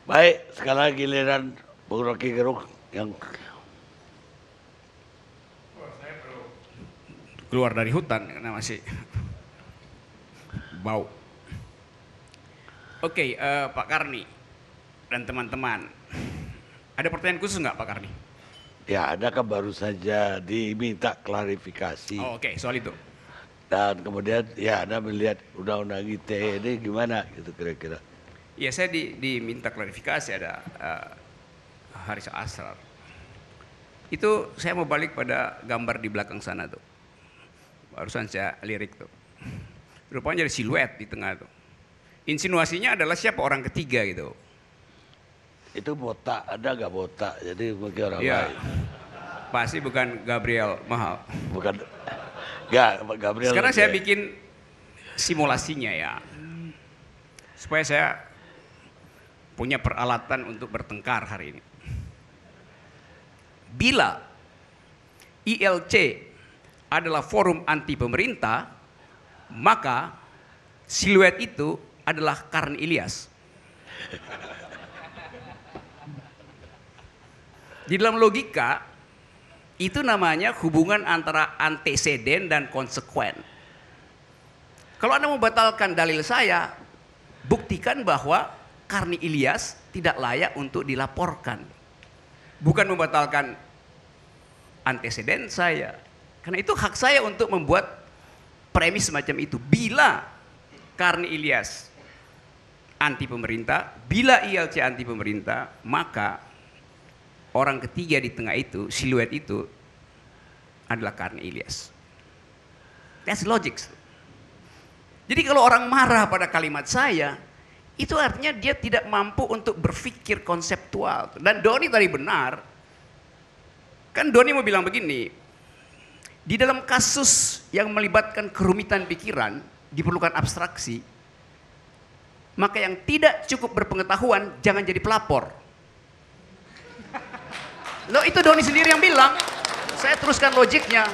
Baik, sekarang giliran Bung Rocky Gerung yang keluar dari hutan karena masih bau. Oke, Pak Karni dan teman-teman, ada pertanyaan khusus nggak Pak Karni? ya ada kan baru saja diminta klarifikasi Oh, oke, soal itu. dan kemudian ya Anda melihat undang-undang ITE ini gimana gitu kira-kira. Ya, saya diminta klarifikasi ada Haris Asrar. Itu saya mau balik pada gambar di belakang sana tuh. Barusan saya lirik tuh. Rupanya ada siluet di tengah tuh. Insinuasinya adalah siapa orang ketiga gitu. Itu botak, ada nggak botak? Jadi mungkin orang Ya, lain. pasti bukan Gabriel Mahal. Bukan, nggak Gabriel. Sekarang saya ya. bikin simulasinya ya. Supaya saya punya peralatan untuk bertengkar hari ini. Bila ILC adalah forum anti pemerintah, maka siluet itu adalah Karni Ilyas. Di dalam logika, itu namanya hubungan antara anteseden dan konsekuen. Kalau Anda mau batalkan dalil saya, buktikan bahwa Karni Ilyas tidak layak untuk dilaporkan. Bukan membatalkan anteseden saya. Karena itu hak saya untuk membuat premis semacam itu. Bila Karni Ilyas anti pemerintah, bila ILC anti pemerintah, maka orang ketiga di tengah itu, siluet itu adalah Karni Ilyas. That's logic. Jadi kalau orang marah pada kalimat saya, itu artinya dia tidak mampu untuk berpikir konseptual. Dan Doni tadi benar. Kan Doni mau bilang begini, di dalam kasus yang melibatkan kerumitan pikiran, diperlukan abstraksi, maka yang tidak cukup berpengetahuan jangan jadi pelapor. Loh, itu Doni sendiri yang bilang. Saya teruskan logiknya.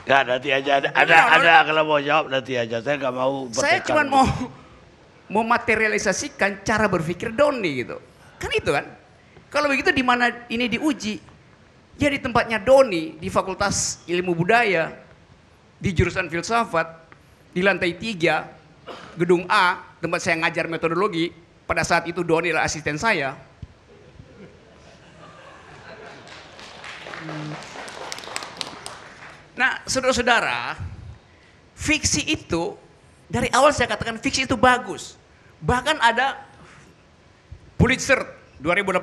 Nggak, nanti aja ada kalau mau jawab nanti aja. Saya nggak mau Saya bertengkar. cuma mau materialisasikan cara berpikir Doni gitu. Kan itu kan. Kalau begitu di mana ini diuji? Ya di tempatnya Doni di Fakultas Ilmu Budaya, di jurusan filsafat, di lantai 3, gedung A, tempat saya ngajar metodologi. Pada saat itu Doni adalah asisten saya. Nah, saudara-saudara, fiksi itu dari awal saya katakan fiksi itu bagus. Bahkan ada Pulitzer 2018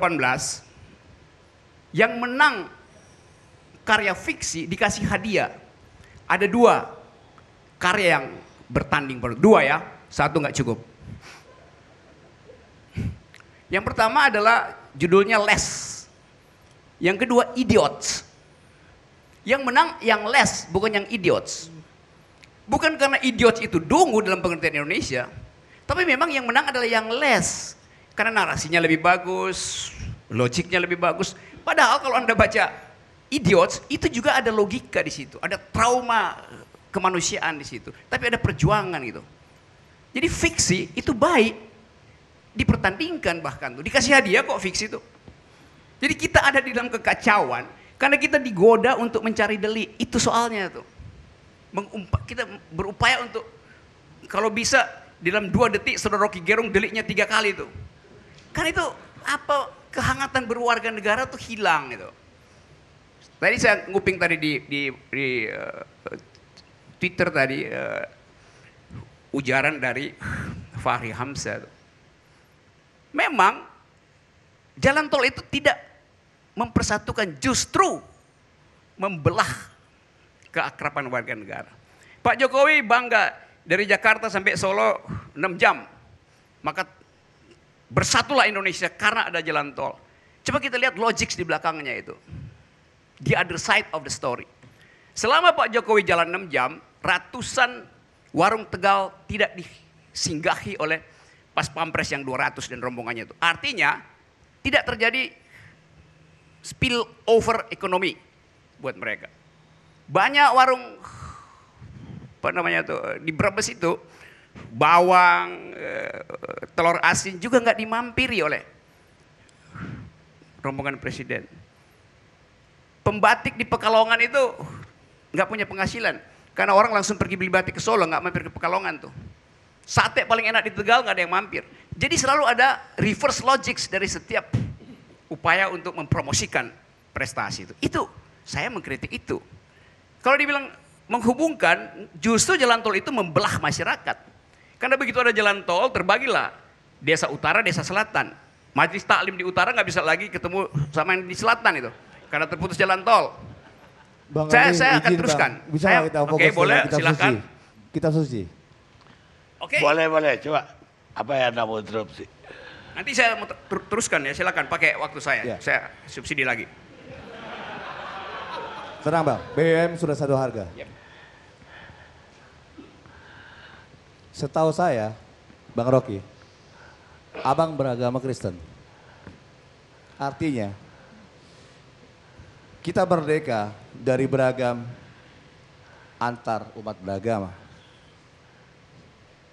yang menang karya fiksi dikasih hadiah. Ada 2 karya yang bertanding, 2 ya, 1 nggak cukup. Yang pertama adalah judulnya Les. Yang kedua Idiots. Yang menang yang Les, bukan yang Idiots. Bukan karena Idiots itu dungu dalam pengertian Indonesia, tapi memang yang menang adalah yang Les. Karena narasinya lebih bagus, logiknya lebih bagus. Padahal kalau Anda baca Idiots, itu juga ada logika di situ, ada trauma kemanusiaan di situ, tapi ada perjuangan gitu. Jadi fiksi itu baik, dipertandingkan bahkan tuh, dikasih hadiah kok fiksi itu. Jadi kita ada di dalam kekacauan karena kita digoda untuk mencari delik, itu soalnya tuh. Kita berupaya untuk kalau bisa di dalam 2 detik Saudara Rocky Gerung deliknya 3 kali tuh. Kan itu apa kehangatan berwarga negara tuh hilang gitu. Tadi saya nguping tadi di Twitter tadi ujaran dari Fahri Hamzah. Memang jalan tol itu tidak mempersatukan, justru membelah keakraban warga negara. Pak Jokowi bangga dari Jakarta sampai Solo 6 jam. Maka bersatulah Indonesia karena ada jalan tol. Coba kita lihat logik di belakangnya itu. The other side of the story. Selama Pak Jokowi jalan 6 jam, ratusan warung Tegal tidak disinggahi oleh pas pampres yang 200 dan rombongannya itu. Artinya tidak terjadi spill over ekonomi buat mereka. Banyak warung apa namanya tuh di Brebes itu bawang, telur asin juga nggak dimampiri oleh rombongan presiden. Pembatik di Pekalongan itu nggak punya penghasilan karena orang langsung pergi beli batik ke Solo, nggak mampir ke Pekalongan tuh. Sate paling enak di Tegal nggak ada yang mampir. Jadi selalu ada reverse logics dari setiap upaya untuk mempromosikan prestasi itu. Itu saya mengkritik itu. Kalau dibilang menghubungkan, justru jalan tol itu membelah masyarakat. Karena begitu ada jalan tol, terbagilah desa utara, desa selatan. Majelis taklim di utara nggak bisa lagi ketemu sama yang di selatan itu, karena terputus jalan tol. Bang Saya akan izin, teruskan. Bang. Bisa nggak kita fokus Oke, boleh, kitab silakan. suci? Kitab suci. Oke. Boleh. Coba. Apa yang Anda mau interupsi? Nanti saya mau teruskan ya, silakan pakai waktu saya. Ya. Saya subsidi lagi. Tenang Bang, BBM sudah satu harga. Yep. Setahu saya, Bang Rocky, Abang beragama Kristen. Artinya, kita merdeka dari beragam antar umat beragama.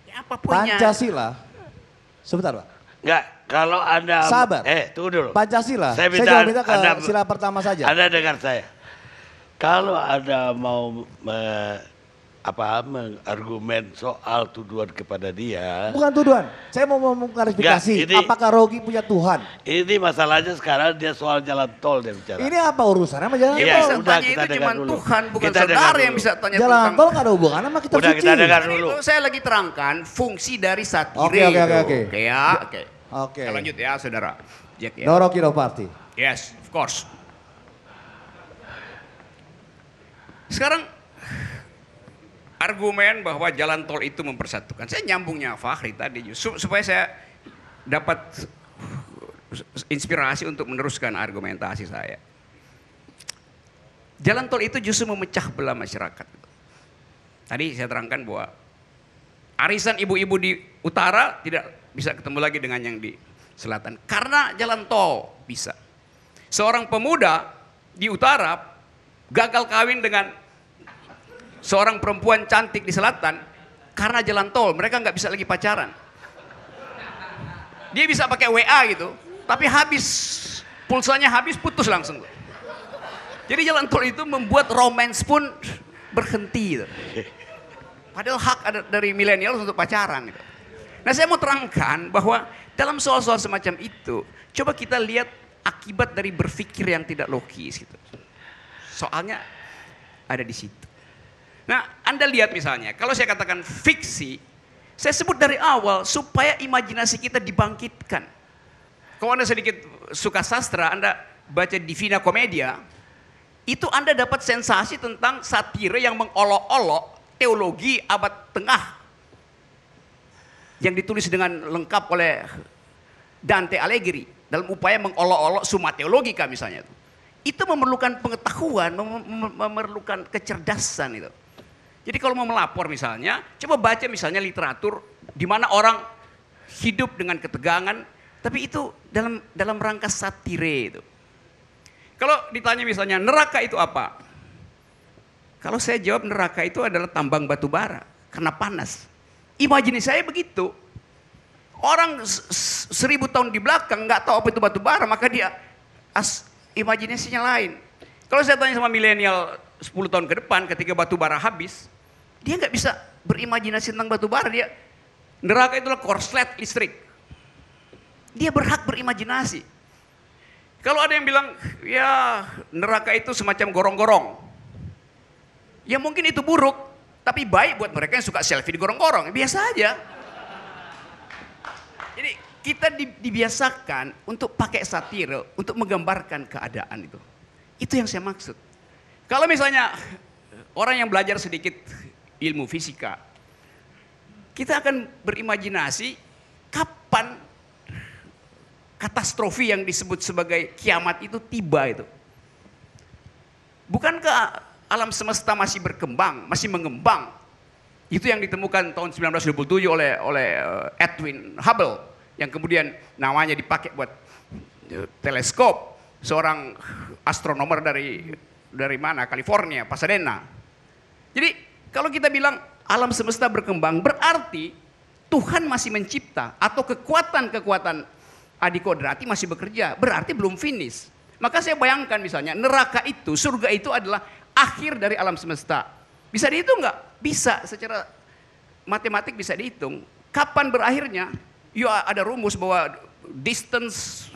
Ya, apapunnya. Pancasila, sebentar Pak. Enggak, kalau Anda... Sabar. Tunggu dulu. Pancasila, Saya saya minta ke Anda- sila pertama saja. Anda dengar saya. Kalau Anda mau mengargumen soal tuduhan kepada dia, Bukan tuduhan, saya mau mengklarifikasi. Enggak, ini- Apakah Rocky punya Tuhan? ini masalahnya sekarang dia soal jalan tol dia bicara. Ini apa urusannya sama jalan Iya, Yang tol? bisa udah, tanya kita itu dengar cuma dulu. Tuhan, bukan Kita dengar saudara yang dulu. bisa tanya Jalan tentang. tol nggak ada hubungan sama kitab Udah, suci. kita dengar Kan dulu. itu saya lagi terangkan fungsi dari satire Oke. itu. Oke ya, oke. Oke. Kita lanjut ya, saudara. Jack ya. No Rocky no party. Yes, of course. Sekarang argumen bahwa jalan tol itu mempersatukan. Saya nyambungnya Fahri tadi supaya saya dapat inspirasi untuk meneruskan argumentasi saya. Jalan tol itu justru memecah belah masyarakat. Tadi saya terangkan bahwa arisan ibu-ibu di utara tidak bisa ketemu lagi dengan yang di selatan karena jalan tol bisa. Seorang pemuda di utara gagal kawin dengan seorang perempuan cantik di selatan karena jalan tol, mereka nggak bisa lagi pacaran. Dia bisa pakai WA gitu, tapi habis pulsanya habis putus langsung. Jadi jalan tol itu membuat romance pun berhenti gitu. Padahal hak ada dari milenial untuk pacaran gitu. Nah, saya mau terangkan bahwa dalam soal-soal semacam itu, coba kita lihat akibat dari berpikir yang tidak logis gitu. Soalnya ada di situ. Nah, Anda lihat misalnya, kalau saya katakan fiksi, saya sebut dari awal supaya imajinasi kita dibangkitkan. Kalau Anda sedikit suka sastra, Anda baca Divina Commedia, itu Anda dapat sensasi tentang satire yang mengolok-olok teologi abad tengah. Yang ditulis dengan lengkap oleh Dante Alighieri dalam upaya mengolok-olok Summa Theologica misalnya. Itu memerlukan pengetahuan, memerlukan kecerdasan itu. Jadi kalau mau melapor misalnya, coba baca misalnya literatur di mana orang hidup dengan ketegangan, tapi itu dalam rangka satire itu. Kalau ditanya misalnya neraka itu apa? Kalau saya jawab neraka itu adalah tambang batu bara karena panas. Imajinasi saya begitu. Orang 1000 tahun di belakang nggak tahu apa itu batu bara, maka dia imajinasinya lain. Kalau saya tanya sama milenial 10 tahun ke depan ketika batu bara habis, dia nggak bisa berimajinasi tentang batu bara. Dia neraka itulah korslet listrik. Dia berhak berimajinasi. Kalau ada yang bilang ya neraka itu semacam gorong-gorong, ya mungkin itu buruk, tapi baik buat mereka yang suka selfie di gorong-gorong. Biasa aja. Jadi kita dibiasakan untuk pakai satire untuk menggambarkan keadaan itu. Itu yang saya maksud. Kalau misalnya orang yang belajar sedikit ilmu fisika, kita akan berimajinasi kapan katastrofi yang disebut sebagai kiamat itu tiba itu. Bukankah alam semesta masih berkembang, masih mengembang? Itu yang ditemukan tahun 1927 oleh Edwin Hubble yang kemudian namanya dipakai buat teleskop, seorang astronomer dari mana? California, Pasadena. Jadi kalau kita bilang alam semesta berkembang, berarti Tuhan masih mencipta atau kekuatan-kekuatan adikodrati masih bekerja, berarti belum finish. Maka saya bayangkan misalnya neraka itu, surga itu adalah akhir dari alam semesta. Bisa dihitung nggak? Bisa, secara matematik bisa dihitung. Kapan berakhirnya? Ya ada rumus bahwa distance,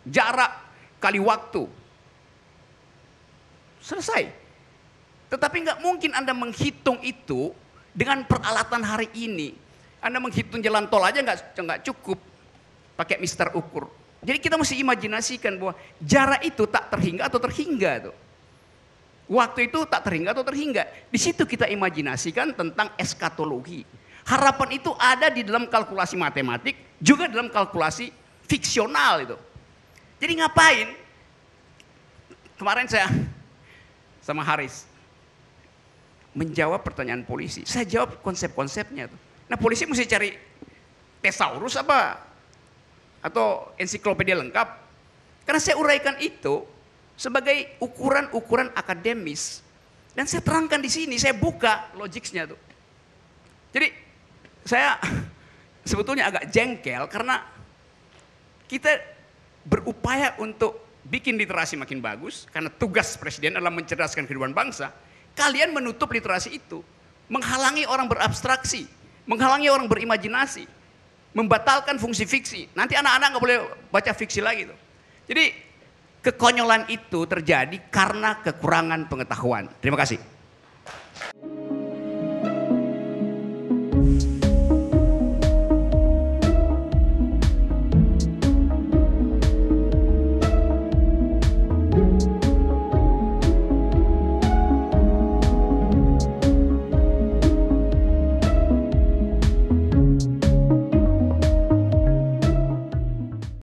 jarak kali waktu. Selesai. Tetapi nggak mungkin Anda menghitung itu dengan peralatan hari ini. Anda menghitung jalan tol aja nggak cukup pakai mister ukur. Jadi kita mesti imajinasikan bahwa jarak itu tak terhingga atau terhingga tuh. Waktu itu tak terhingga atau terhingga. Di situ kita imajinasikan tentang eskatologi. Harapan itu ada di dalam kalkulasi matematik, juga dalam kalkulasi fiksional itu. Jadi ngapain? Kemarin saya sama Haris menjawab pertanyaan polisi. Saya jawab konsep-konsepnya tuh. Nah polisi mesti cari tesaurus apa? Atau ensiklopedia lengkap. Karena saya uraikan itu sebagai ukuran-ukuran akademis. Dan saya terangkan di sini, saya buka logiksnya tuh. Jadi saya sebetulnya agak jengkel karena kita berupaya untuk bikin literasi makin bagus. Karena tugas presiden adalah mencerdaskan kehidupan bangsa. Kalian menutup literasi itu. Menghalangi orang berabstraksi. Menghalangi orang berimajinasi. Membatalkan fungsi fiksi. Nanti anak-anak nggak boleh baca fiksi lagi tuh. Jadi kekonyolan itu terjadi karena kekurangan pengetahuan. Terima kasih.